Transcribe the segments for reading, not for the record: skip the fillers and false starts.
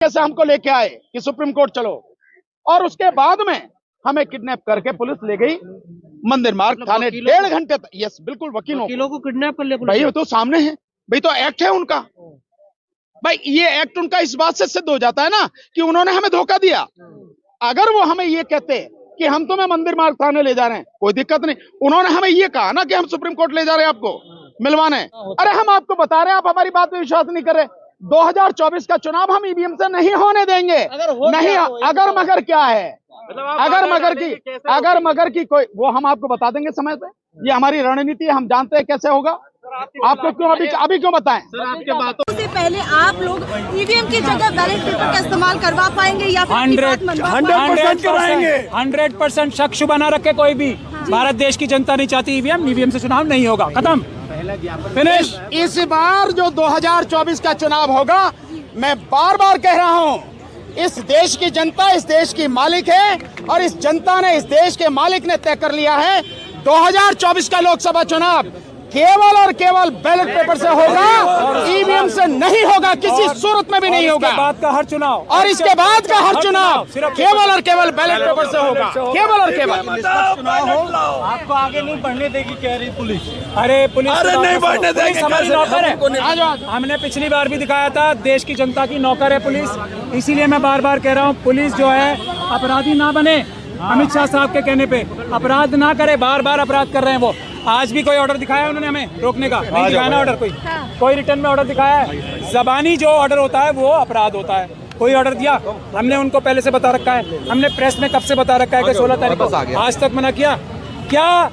कैसे हमको लेके आए कि सुप्रीम कोर्ट चलो, और उसके बाद में हमें किडनैप करके पुलिस ले गई मंदिर मार्ग थाने। 1.5 घंटे तक। यस, बिल्कुल। वकीलों को किडनैप कर लिया भाई, तो सामने है भाई, तो एक्ट है उनका भाई। ये एक्ट उनका इस बात से सिद्ध हो जाता है ना कि उन्होंने हमें धोखा दिया। अगर वो हमें ये कहते कि हम तुम्हें मंदिर मार्ग थाने ले जा रहे हैं, कोई दिक्कत नहीं। उन्होंने हमें ये कहा ना कि हम सुप्रीम कोर्ट ले जा रहे हैं आपको मिलवाने। अरे हम आपको बता रहे हैं, आप हमारी बात पे विश्वास नहीं कर रहे। 2024 का चुनाव हम ईवीएम से नहीं होने देंगे। नहीं, अगर मगर क्या है, अगर मगर की कोई, वो हम आपको बता देंगे समय पे। ये हमारी रणनीति है, हम जानते हैं कैसे होगा। आपको क्यों अभी क्यों बताएं? आपके बातों से पहले आप लोग ईवीएम की जगह बैलेट पेपर का इस्तेमाल करवा पाएंगे या 100% कराएंगे। 100% शक शुबा ना रखे कोई भी। भारत देश की जनता नहीं चाहती ईवीएम से चुनाव नहीं होगा। खत्म, फिनिश। इस बार जो 2024 का चुनाव होगा, मैं बार बार कह रहा हूं, इस देश की जनता इस देश की मालिक है, और इस जनता ने, इस देश के मालिक ने तय कर लिया है 2024 का लोकसभा चुनाव केवल और केवल बैलेट पेपर से होगा, ईवीएम से नहीं होगा, किसी सूरत में भी नहीं होगा। इसके बाद का हर चुनाव, और इसके बाद का हर चुनाव केवल और केवल बैलेट पेपर से होगा, केवल और केवल। चुनाव हो, आपको आगे नहीं बढ़ने देगी कह रही पुलिस। अरे पुलिस नहीं बढ़ने देगी, नौकर है। हमने पिछली बार भी दिखाया था, देश की जनता की नौकर है पुलिस। इसीलिए मैं बार बार कह रहा हूँ, पुलिस जो है अपराधी ना बने। अमित शाह साहब के कहने पे अपराध ना करे, बार बार अपराध कर रहे हैं वो। आज भी कोई ऑर्डर दिखाया है उन्होंने हमें रोकने का? नहीं दिखाया ना ऑर्डर। कोई रिटर्न में ऑर्डर दिखाया है? जबानी जो ऑर्डर होता है वो अपराध होता है। कोई ऑर्डर दिया? हमने उनको पहले से बता रखा है, हमने प्रेस में कब से बता रखा है कि 16 तारीख को। आज तक मना किया क्या?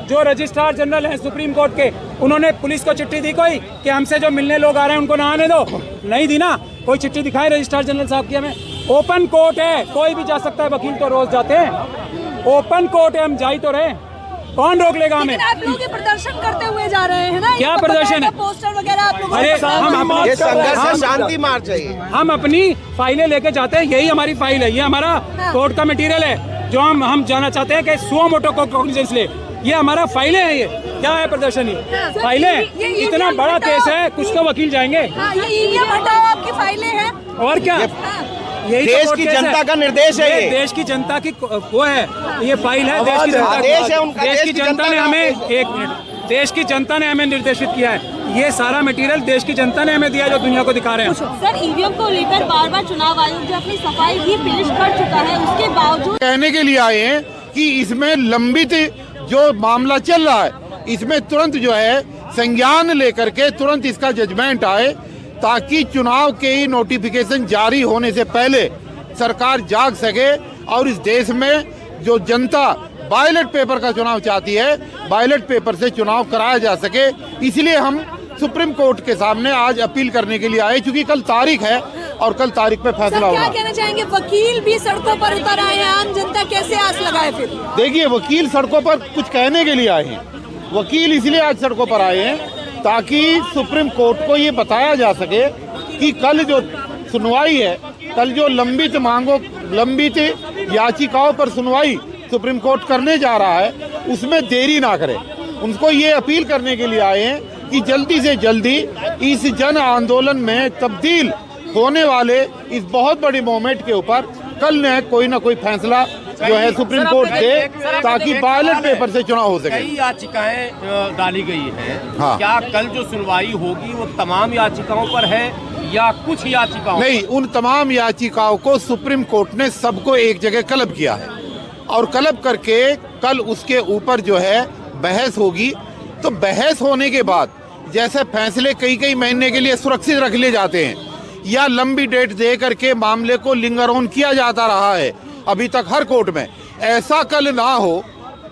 जो रजिस्ट्रार जनरल है सुप्रीम कोर्ट के, उन्होंने पुलिस को चिट्ठी दी कोई कि हमसे जो मिलने लोग आ रहे हैं उनको ना आने दो? नहीं दी ना। कोई चिट्ठी दिखाई रजिस्ट्रार जनरल साहब की हमें? ओपन कोर्ट है, कोई भी जा सकता है, वकील तो रोज जाते हैं। ओपन कोर्ट है, हम जा ही तो रहे। कौन रोक लेगा हमें? आप लोग ये प्रदर्शन करते हुए जा रहे हैं ना? क्या प्रदर्शन है? पोस्टर वगैरह आप लोग। अरे हम शांति मार्च है, हम अपनी फाइलें लेके जाते हैं। यही हमारी फाइल है, ये हमारा कोर्ट का मटेरियल है जो हम जाना चाहते हैं कि सुओ मोटो को कॉग्निजेंस ले। ये हमारा फाइलें हैं। ये क्या है प्रदर्शन? ये फाइलें, इतना बड़ा केस है, कुछ तो वकील जाएंगे। ये ईवीएम हटाओ आपकी फाइलें हैं, और क्या? यही देश की जनता का निर्देश है। ये देश की जनता की वो है, ये फाइल है देश की जनता की। देश की जनता ने हमें, एक मिनट, देश की जनता ने हमें निर्देशित किया है। ये सारा मटेरियल देश की जनता ने हमें दिया, जो दुनिया को दिखा रहे हैं। सर, ईवीएम को लेकर बार बार चुनाव आयोग जो अपनी सफाई भी पेश कर चुका है, उसके बावजूद कहने के लिए आए हैं कि इसमें लंबित जो मामला चल रहा है, इसमें तुरंत जो है संज्ञान लेकर के तुरंत इसका जजमेंट आए, ताकि चुनाव के ही नोटिफिकेशन जारी होने से पहले सरकार जाग सके और इस देश में जो जनता बैलेट पेपर का चुनाव चाहती है, बैलेट पेपर से चुनाव कराया जा सके। इसलिए हम सुप्रीम कोर्ट के सामने आज अपील करने के लिए आए, क्योंकि कल तारीख है और कल तारीख पे फैसला होगा। क्या कहना चाहेंगे? वकील भी सड़कों पर उतर आए हैं, आम जनता कैसे आस लगाए? फिर देखिए, वकील सड़कों पर कुछ कहने के लिए आए हैं। वकील इसलिए आज सड़कों पर आए हैं ताकि सुप्रीम कोर्ट को ये बताया जा सके कि कल जो सुनवाई है, कल जो लंबित याचिकाओं पर सुनवाई सुप्रीम कोर्ट करने जा रहा है, उसमें देरी ना करे। उनको ये अपील करने के लिए आए हैं कि जल्दी से जल्दी इस जन आंदोलन में तब्दील होने वाले इस बहुत बड़ी मूवमेंट के ऊपर कल न कोई फैसला जो है सुप्रीम कोर्ट दे, ताकि बैलेट पेपर से चुनाव हो सके। कई याचिकाएं डाली गई हैं। हाँ। क्या कल जो सुनवाई होगी वो तमाम याचिकाओं पर है या कुछ याचिकाओं? नहीं, उन तमाम याचिकाओं को सुप्रीम कोर्ट ने सबको एक जगह क्लब किया है, और क्लब करके कल उसके ऊपर जो है बहस होगी। तो बहस होने के बाद जैसे फैसले कई महीने के लिए सुरक्षित रख लिए जाते हैं, या लंबी डेट दे करके मामले को लिंगर ऑन किया जाता रहा है अभी तक हर कोर्ट में, ऐसा कल ना हो,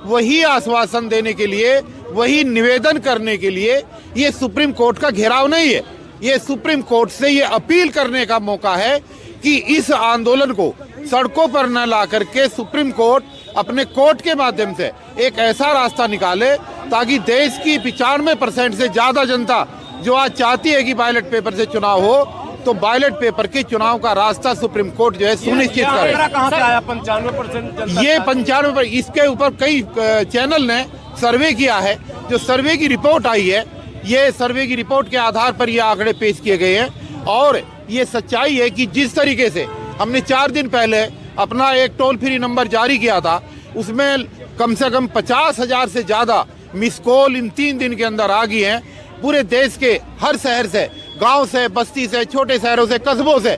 वही आश्वासन देने के लिए, वही निवेदन करने के लिए ये सुप्रीम कोर्ट का घेराव नहीं है। ये सुप्रीम कोर्ट से ये अपील करने का मौका है कि इस आंदोलन को सड़कों पर न ला करके सुप्रीम कोर्ट अपने कोर्ट के माध्यम से एक ऐसा रास्ता निकाले ताकि देश की 95% से ज्यादा जनता जो आज चाहती है कि बैलेट पेपर से चुनाव हो, तो बैलेट पेपर के चुनाव का रास्ता सुप्रीम कोर्ट जो है सुनिश्चित करे। कहां से आया 95%? ये 95%, इसके ऊपर कई चैनल ने सर्वे किया है। जो सर्वे की रिपोर्ट आई है, ये सर्वे की रिपोर्ट के आधार पर ये आंकड़े पेश किए गए हैं, और ये सच्चाई है कि जिस तरीके से हमने 4 दिन पहले अपना एक टोल फ्री नंबर जारी किया था, उसमें कम से कम 50,000 से ज़्यादा मिस कॉल इन 3 दिन के अंदर आ गई हैं। पूरे देश के हर शहर से, गांव से, बस्ती से, छोटे शहरों से, कस्बों से,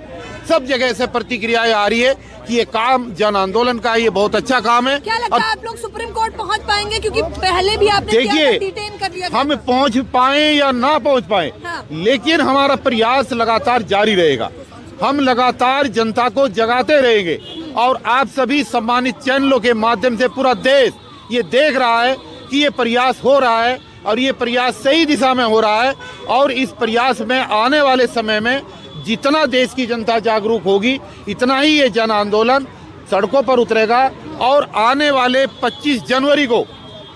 सब जगह से प्रतिक्रियाएं आ रही है कि ये काम जन आंदोलन का है, ये बहुत अच्छा काम है। क्या लगता है आप लोग सुप्रीम कोर्ट पहुंच पाएंगे? क्योंकि पहले भी आपने डिटेन कर लिया। हम पहुंच पाए या ना पहुंच पाए, हाँ। लेकिन हमारा प्रयास लगातार जारी रहेगा। हम लगातार जनता को जगाते रहेंगे और आप सभी सम्मानित चैनलों के माध्यम से पूरा देश ये देख रहा है कि ये प्रयास हो रहा है और ये प्रयास सही दिशा में हो रहा है। और इस प्रयास में आने वाले समय में जितना देश की जनता जागरूक होगी, इतना ही ये जन आंदोलन सड़कों पर उतरेगा। और आने वाले 25 जनवरी को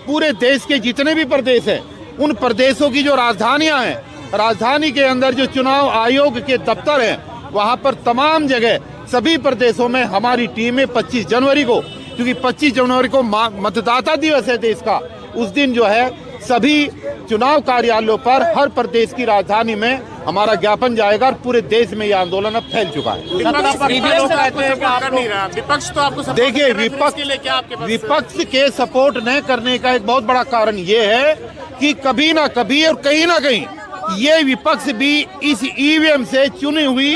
पूरे देश के जितने भी प्रदेश हैं, उन प्रदेशों की जो राजधानियां हैं, राजधानी के अंदर जो चुनाव आयोग के दफ्तर हैं, वहां पर तमाम जगह सभी प्रदेशों में हमारी टीमें 25 जनवरी को, क्योंकि 25 जनवरी को मतदाता दिवस है देश का, उस दिन जो है सभी चुनाव कार्यालयों पर हर प्रदेश की राजधानी में हमारा ज्ञापन जाएगा और पूरे देश में यह आंदोलन अब फैल चुका है। विपक्ष तो आपको देखिए, विपक्ष के सपोर्ट न करने का एक बहुत बड़ा कारण ये है कि कभी ना कभी और कहीं ना कहीं ये विपक्ष भी इस ईवीएम से चुनी हुई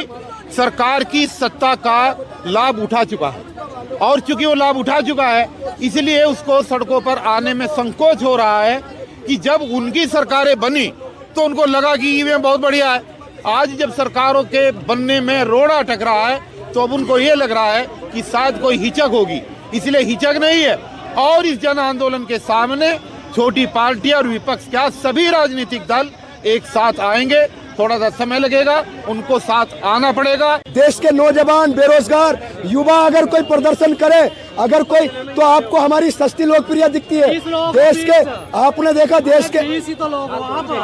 सरकार की सत्ता का लाभ उठा चुका है। और चूंकि वो लाभ उठा चुका है, इसलिए उसको सड़कों पर आने में संकोच हो रहा है कि जब उनकी सरकारें बनी तो उनको लगा कि ईवीएम बहुत बढ़िया है। आज जब सरकारों के बनने में रोड़ा अटक रहा है तो अब उनको ये लग रहा है कि शायद कोई हिचक होगी, इसलिए हिचक नहीं है। और इस जन आंदोलन के सामने छोटी पार्टियां और विपक्ष क्या सभी राजनीतिक दल एक साथ आएंगे। थोड़ा सा समय लगेगा, उनको साथ आना पड़ेगा। देश के नौजवान, बेरोजगार युवा अगर कोई प्रदर्शन करे, अगर कोई, तो आपको हमारी सस्ती लोकप्रियता दिखती है। देश के आपने देखा, देश के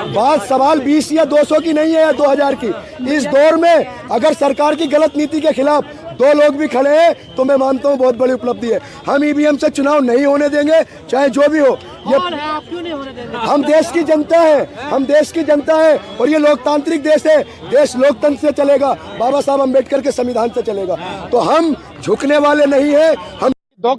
बात सवाल 20 या 200 की नहीं है या 2000 की। इस दौर में अगर सरकार की गलत नीति के खिलाफ 2 लोग भी खड़े हैं तो मैं मानता हूँ बहुत बड़ी उपलब्धि है। हम ईवीएम से चुनाव नहीं होने देंगे, चाहे जो भी हो। ये आप क्यों नहीं होने देंगे? हम देश की जनता है, हम देश की जनता है और ये लोकतांत्रिक देश है। देश लोकतंत्र से चलेगा, बाबा साहब अम्बेडकर के संविधान से चलेगा। तो हम झुकने वाले नहीं है। हम